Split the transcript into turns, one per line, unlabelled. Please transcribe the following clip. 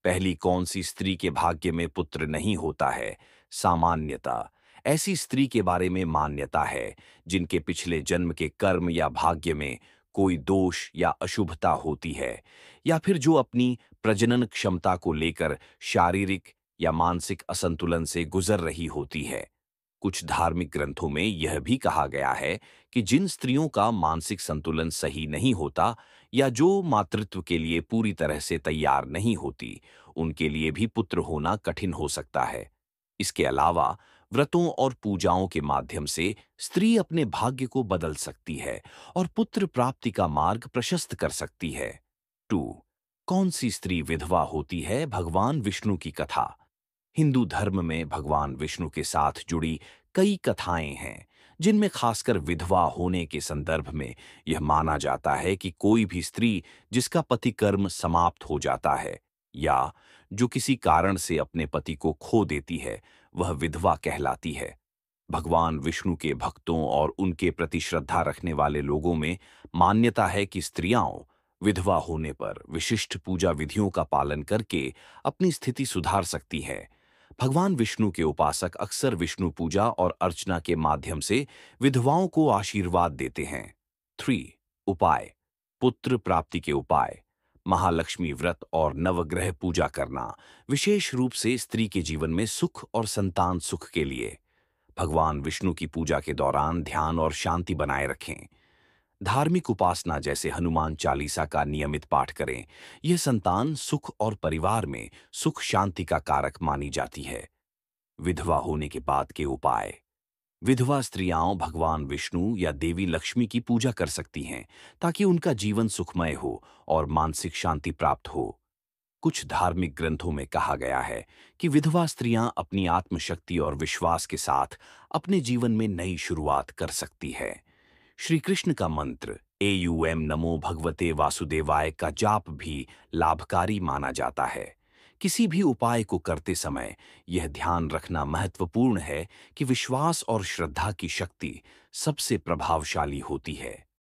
पहली कौन सी स्त्री के भाग्य में पुत्र नहीं होता है? सामान्यता ऐसी स्त्री के बारे में मान्यता है जिनके पिछले जन्म के कर्म या भाग्य में कोई दोष या अशुभता होती है, या फिर जो अपनी प्रजनन क्षमता को लेकर शारीरिक या मानसिक असंतुलन से गुजर रही होती है। कुछ धार्मिक ग्रंथों में यह भी कहा गया है कि जिन स्त्रियों का मानसिक संतुलन सही नहीं होता या जो मातृत्व के लिए पूरी तरह से तैयार नहीं होती, उनके लिए भी पुत्र होना कठिन हो सकता है। इसके अलावा व्रतों और पूजाओं के माध्यम से स्त्री अपने भाग्य को बदल सकती है और पुत्र प्राप्ति का मार्ग प्रशस्त कर सकती है। 2. कौन सी स्त्री विधवा होती है? भगवान विष्णु की कथा। हिंदू धर्म में भगवान विष्णु के साथ जुड़ी कई कथाएं हैं जिनमें खासकर विधवा होने के संदर्भ में यह माना जाता है कि कोई भी स्त्री जिसका पति कर्म समाप्त हो जाता है या जो किसी कारण से अपने पति को खो देती है, वह विधवा कहलाती है। भगवान विष्णु के भक्तों और उनके प्रति श्रद्धा रखने वाले लोगों में मान्यता है कि स्त्रियां विधवा होने पर विशिष्ट पूजा विधियों का पालन करके अपनी स्थिति सुधार सकती हैं। भगवान विष्णु के उपासक अक्सर विष्णु पूजा और अर्चना के माध्यम से विधवाओं को आशीर्वाद देते हैं। 3. उपाय। पुत्र प्राप्ति के उपाय। महालक्ष्मी व्रत और नवग्रह पूजा करना, विशेष रूप से स्त्री के जीवन में सुख और संतान सुख के लिए। भगवान विष्णु की पूजा के दौरान ध्यान और शांति बनाए रखें। धार्मिक उपासना जैसे हनुमान चालीसा का नियमित पाठ करें। यह संतान सुख और परिवार में सुख शांति का कारक मानी जाती है। विधवा होने के बाद के उपाय। विधवा स्त्रियां भगवान विष्णु या देवी लक्ष्मी की पूजा कर सकती हैं ताकि उनका जीवन सुखमय हो और मानसिक शांति प्राप्त हो। कुछ धार्मिक ग्रंथों में कहा गया है कि विधवा स्त्रियां अपनी आत्मशक्ति और विश्वास के साथ अपने जीवन में नई शुरुआत कर सकती है। श्री कृष्ण का मंत्र एयूएम नमो भगवते वासुदेवाय का जाप भी लाभकारी माना जाता है। किसी भी उपाय को करते समय यह ध्यान रखना महत्वपूर्ण है कि विश्वास और श्रद्धा की शक्ति सबसे प्रभावशाली होती है।